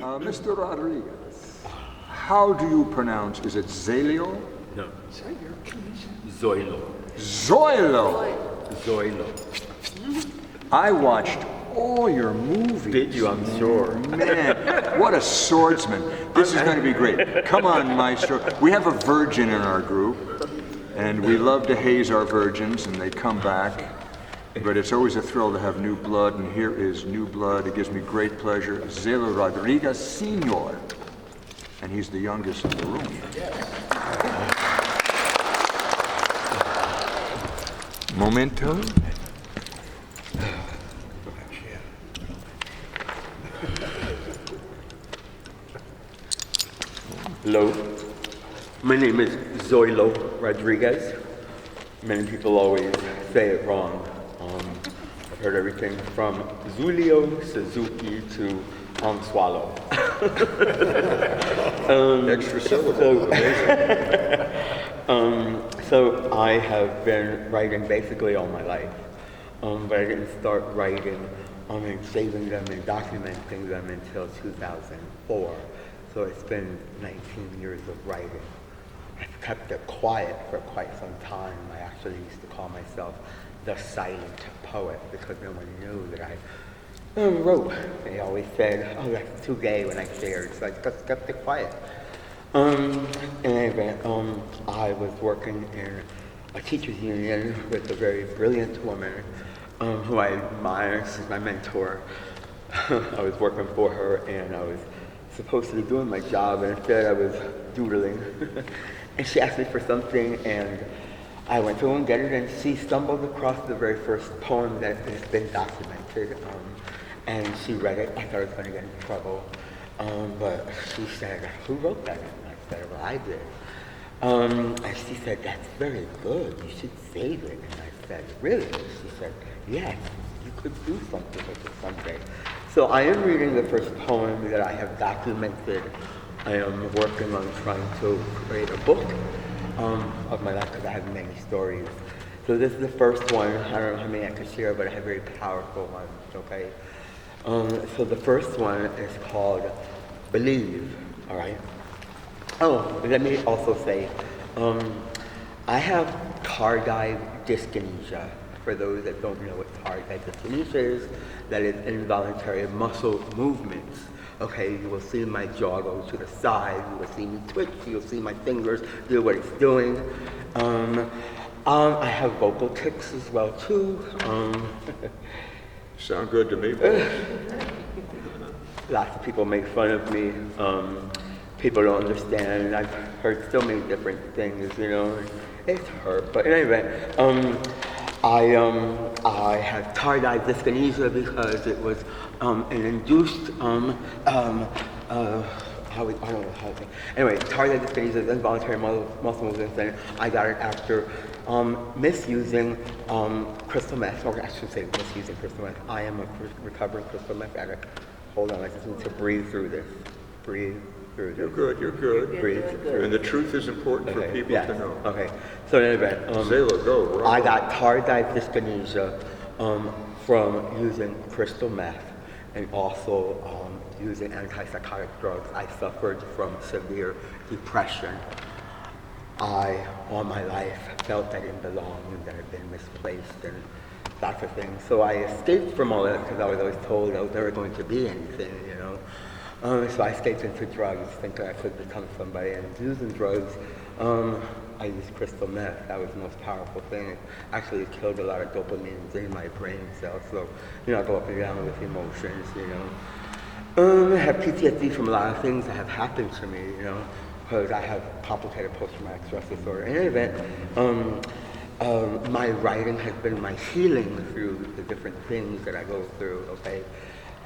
Mr. Rodriguez, how do you pronounce, is it Zoilo? No. Zoilo. Zoilo! Zoilo. I watched all your movies. Did you? I'm sure. Man, what a swordsman. This is going to be great. Come on, Maestro. We have a virgin in our group, and we love to haze our virgins, and they come back. But it's always a thrill to have new blood, and here is new blood. It gives me great pleasure. Zoilo Rodriguez, Sr. And he's the youngest in the room. Momento. Hello. My name is Zoilo Rodriguez. Many people always say it wrong. I've heard everything from Zoilo, Suzuki to Swallow. Extra syllable. So I have been writing basically all my life, but I didn't start writing and saving them and documenting them until 2004. So it's been 19 years of writing. I've kept it quiet for quite some time. I actually used to call myself the silent poet because no one knew that I wrote. They always said, oh, that's too gay when I shared, so I just kept it quiet. Anyway, I was working in a teachers union with a very brilliant woman who I admire. She's my mentor. I was working for her and I was supposed to be doing my job, and instead I was doodling. And she asked me for something, and I went to go and get it, and she stumbled across the very first poem that has been documented. And she read it. I thought I was going to get in trouble. But she said, who wrote that? And I said, well, I did. And she said, that's very good. You should save it. And I said, really? She said, yes, you could do something with it someday. So I am reading the first poem that I have documented. I am working on trying to create a book of my life because I have many stories. So this is the first one. I don't know how many I could share, but I have very powerful ones, okay? So the first one is called Believe, all right? Oh, let me also say, I have tardive dyskinesia. For those that don't know what tardive dyskinesia is, that is involuntary muscle movements. Okay, you will see my jaw go to the side, you will see me twitch, you'll see my fingers do what it's doing. I have vocal tics as well too. Sound good to me, boys. Lots of people make fun of me. People don't understand. I've heard so many different things, you know. It's hurt, but anyway, I had tardive dyskinesia because it was an induced anyway, tardive dyskinesia is involuntary muscle movements, and I got it after misusing crystal meth, or I should say misusing crystal meth. I am a recovering crystal meth addict. Hold on, I just need to breathe through this. Breathe through this. You're good, you're good. Breathe through. And the truth is important for people to know. Okay, so in any event, Zoilo, go. I got tardive dyskinesia from using crystal meth and also using antipsychotic drugs. I suffered from severe depression. I, all my life, felt I didn't belong and that I'd been misplaced and lots of things. So I escaped from all that because I was always told I was never going to be anything, you know. So I escaped into drugs, thinking I could become somebody. And using drugs, I used crystal meth. That was the most powerful thing. Actually, it killed a lot of dopamine in my brain cells. So, you know, I go up and down with emotions, you know. I have PTSD from a lot of things that have happened to me, you know, because I have complicated post-traumatic stress disorder. In any event, my writing has been my healing through the different things that I go through, okay?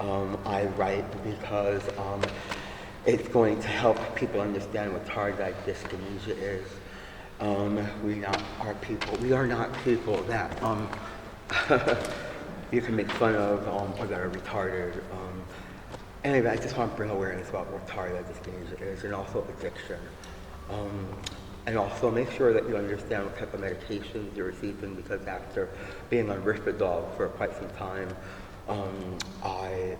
I write because it's going to help people understand what tardive dyskinesia is. We are not people that you can make fun of or that are retarded. Anyway, I just want to bring awareness about what tardive dyskinesia is, and also addiction. And also make sure that you understand what type of medications you're receiving, because after being on Risperdal for quite some time, I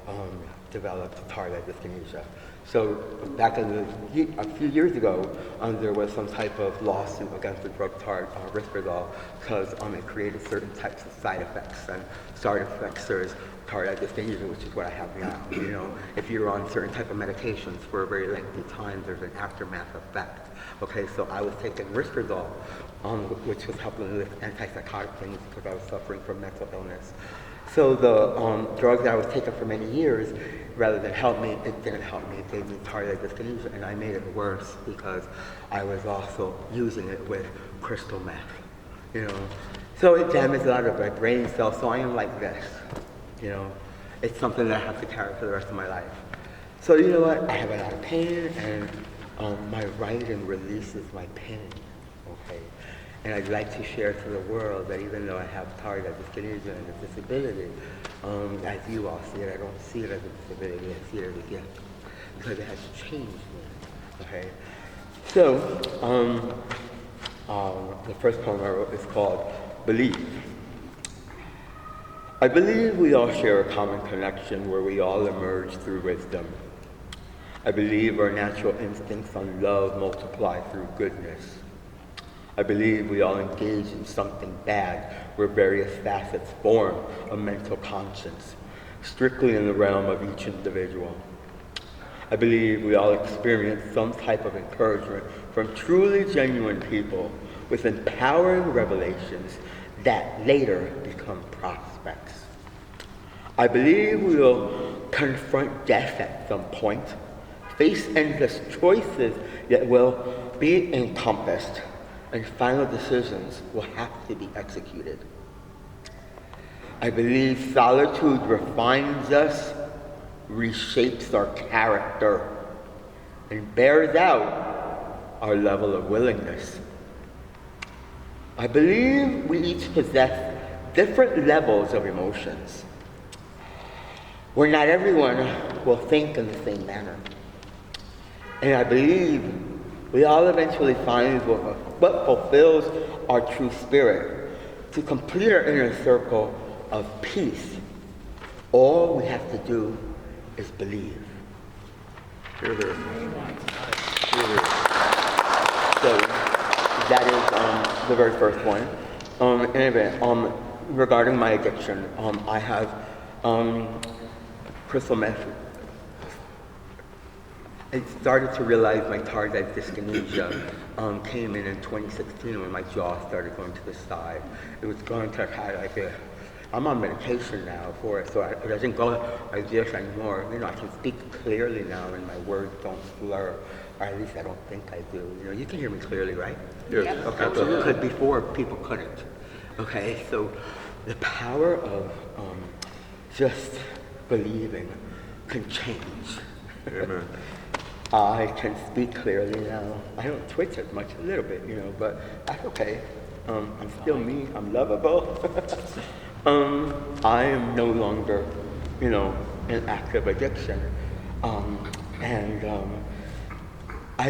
developed tardive dyskinesia. So back a few years ago, there was some type of lawsuit against the drug Risperdal because it created certain types of side effects. And side effects, there's tardive dyskinesia, which is what I have now. You know, if you're on certain type of medications for a very lengthy time, there's an aftermath effect. Okay, so I was taking Risperdal, which was helping with antipsychotic things because I was suffering from mental illness. So the drug that I was taking for many years, rather than help me, it didn't help me. It gave me tardive dyskinesia, and I made it worse because I was also using it with crystal meth. You know, so it damaged a lot of my brain cells. So I am like this. You know, it's something that I have to carry for the rest of my life. So you know what? I have a lot of pain, and my writing releases my pain. Okay. And I'd like to share to the world that even though I have tardive dyskinesia and a disability, as you all see it, I don't see it as a disability, I see it as a gift, because it has changed me, okay? So, the first poem I wrote is called Believe. I believe we all share a common connection where we all emerge through wisdom. I believe our natural instincts on love multiply through goodness. I believe we all engage in something bad where various facets form a mental conscience, strictly in the realm of each individual. I believe we all experience some type of encouragement from truly genuine people with empowering revelations that later become prospects. I believe we will confront death at some point, face endless choices that will be encompassed, and final decisions will have to be executed. I believe solitude refines us, reshapes our character, and bears out our level of willingness. I believe we each possess different levels of emotions, where not everyone will think in the same manner. And I believe we all eventually find what fulfills our true spirit to complete our inner circle of peace. All we have to do is believe. Hear, hear. So that is the very first one. Anyway, regarding my addiction, I have crystal meth. I started to realize my tardive dyskinesia came in 2016 when my jaw started going to the side. It was going to kind of like I'm on medication now for it, so it doesn't go like this anymore. You know, I can speak clearly now and my words don't slur, or at least I don't think I do. You know, you can hear me clearly, right? Yes, Yep. Okay, absolutely. because before people couldn't. Okay, so the power of just believing can change. Amen. I can speak clearly now. I don't twitch as much, a little bit, you know, but that's okay. I'm still me, I'm lovable. I am no longer, you know, in active addiction. I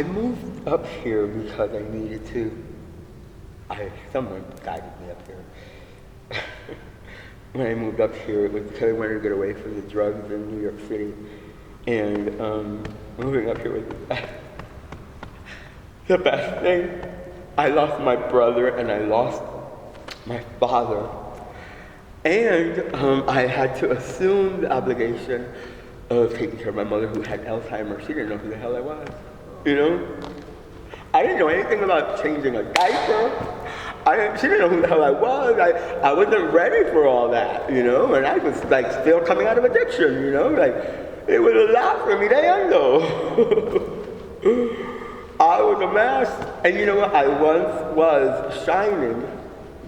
moved up here because I needed to. Someone guided me up here. When I moved up here, it was because I wanted to get away from the drugs in New York City. And moving up here was the best thing. I lost my brother and I lost my father. And I had to assume the obligation of taking care of my mother who had Alzheimer's. She didn't know who the hell I was, you know? I didn't know anything about changing a diaper. She didn't know who the hell I was. I wasn't ready for all that, you know? And I was like still coming out of addiction, you know? Like, it was a lot for me to handle. I was a mess. And you know what? I once was shining,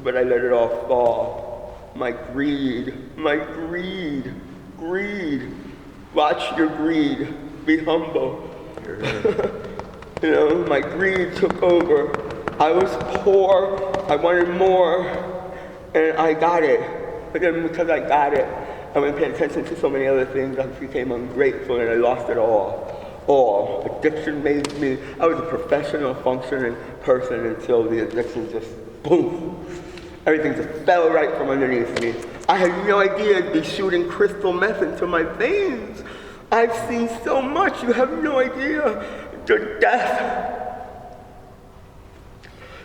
but I let it all fall. My greed. Watch your greed. Be humble. You know, my greed took over. I was poor. I wanted more. And I got it. But then because I got it, I went paying attention to so many other things, I became ungrateful and I lost it all. Addiction made me, I was a professional functioning person until the addiction just, boom. Everything just fell right from underneath me. I had no idea I'd be shooting crystal meth into my veins. I've seen so much, you have no idea. The death,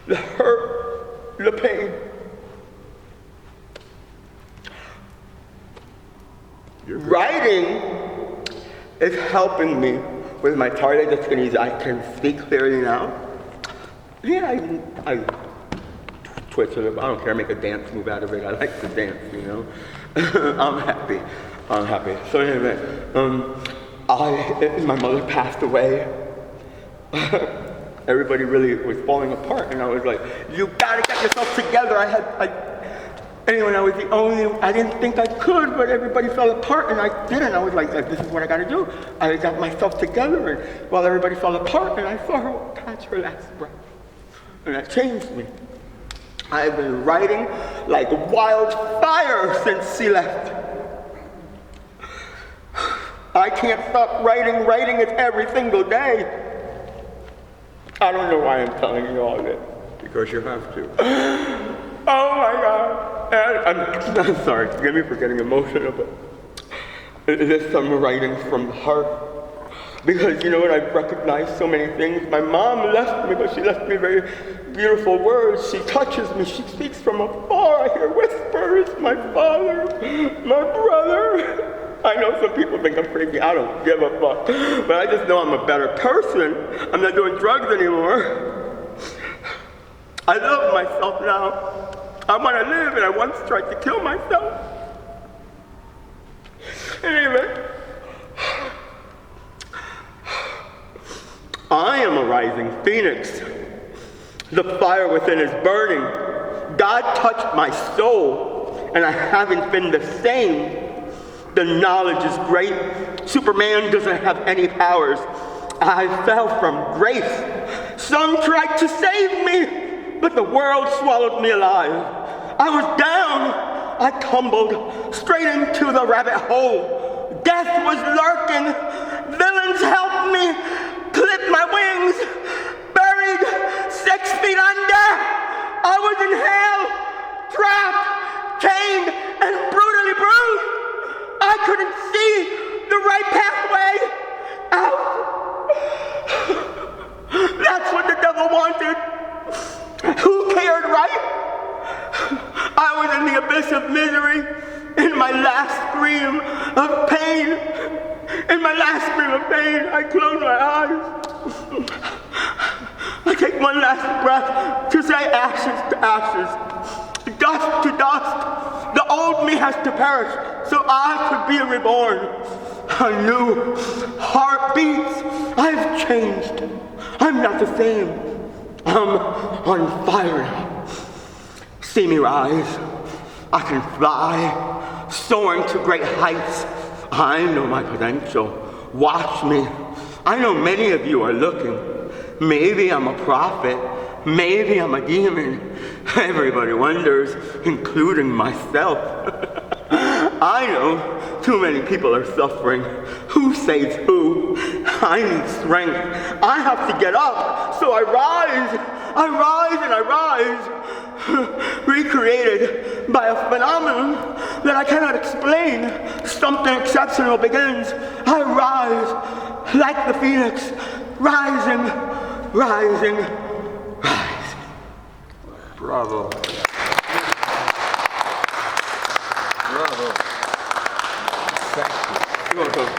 the hurt, the pain. Writing is helping me with my tardive dyskinesia. I can speak clearly now. Yeah, I twitch a little. I don't care. Make a dance move out of it. I like to dance, you know. I'm happy. So anyway, my mother passed away. Everybody really was falling apart, and I was like, "You gotta get yourself together." Anyway, I didn't think I could, but everybody fell apart, and I didn't. I was like, this is what I gotta do. I got myself together, and while everybody fell apart, and I saw her catch her last breath. And that changed me. I've been writing like wildfire since she left. I can't stop writing. Writing it every single day. I don't know why I'm telling you all this. Because you have to. Oh my God. I'm sorry, forgive me for getting emotional, but it is some writing from the heart. Because you know what, I've recognized so many things. My mom left me, but she left me very beautiful words. She touches me, she speaks from afar. I hear whispers, my father, my brother. I know some people think I'm crazy, I don't give a fuck. But I just know I'm a better person. I'm not doing drugs anymore. I love myself now. I want to live, and I once tried to kill myself. Anyway, I am a rising phoenix. The fire within is burning. God touched my soul, and I haven't been the same. The knowledge is great. Superman doesn't have any powers. I fell from grace. Some tried to save me, but the world swallowed me alive. I was down. I tumbled straight into the rabbit hole. Death was lurking. Villains helped me clip my wings. Buried 6 feet under. I was in hell, trapped, chained, and brutally bruised. I couldn't see the right pathway out. That's what the devil wanted. Who cared, right? I was in the abyss of misery, in my last scream of pain. In my last scream of pain, I close my eyes. I take one last breath to say ashes to ashes, dust to dust. The old me has to perish so I could be reborn. A new heart beats. I've changed. I'm not the same. I'm on fire now. See me rise. I can fly, soaring to great heights. I know my potential. Watch me. I know many of you are looking. Maybe I'm a prophet. Maybe I'm a demon. Everybody wonders, including myself. I know too many people are suffering. Who saves who? I need strength. I have to get up. So I rise and I rise. Recreated by a phenomenon that I cannot explain. Something exceptional begins. I rise like the phoenix. Rising. Bravo. Bravo. Thank you. You're welcome.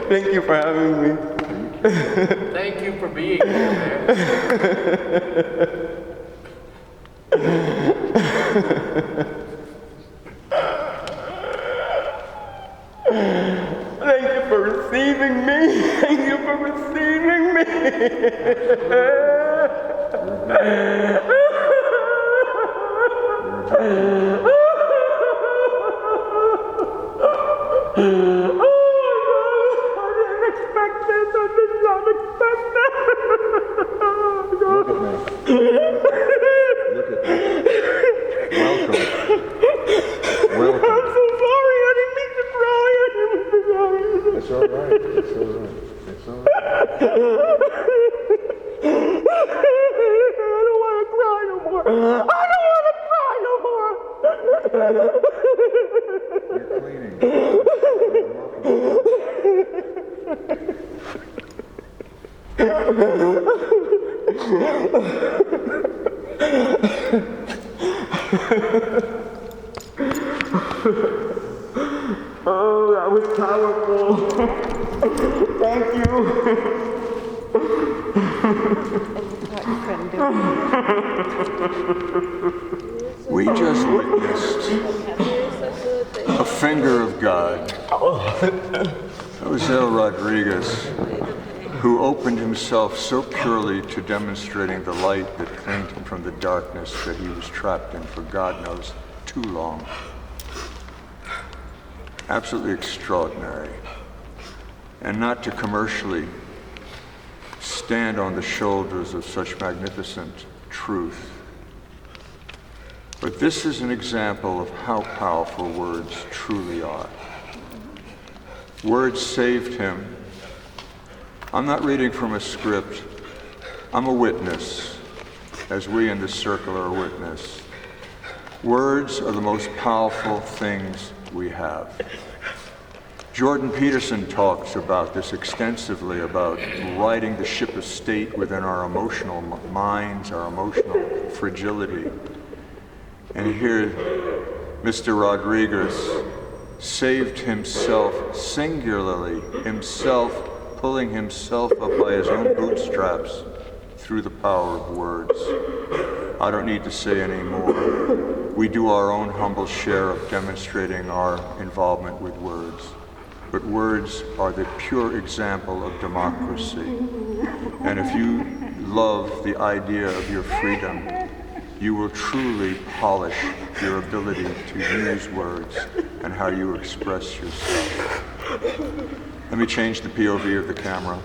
Thank you for having me. Thank you for being here, man. Thank you for receiving me. Thank you for receiving me. Look at me. Look at me. Welcome. Welcome. I'm so sorry. I didn't mean to cry. It's all right. It's all right. It's all right. Oh, that was powerful. Thank you. We just witnessed a finger of God. Zoilo Rodriquez, who opened himself so purely to demonstrating the light that claimed him from the darkness that he was trapped in for God knows too long. Absolutely extraordinary. And not to commercially stand on the shoulders of such magnificent truth. But this is an example of how powerful words truly are. Words saved him. I'm not reading from a script. I'm a witness, as we in this circle are a witness. Words are the most powerful things we have. Jordan Peterson talks about this extensively, about riding the ship of state within our emotional minds, our emotional fragility. And here, Mr. Rodriguez saved himself singularly, himself pulling himself up by his own bootstraps through the power of words. I don't need to say any more. We do our own humble share of demonstrating our involvement with words. But words are the pure example of democracy. And if you love the idea of your freedom, you will truly polish your ability to use words and how you express yourself. Let me change the POV of the camera.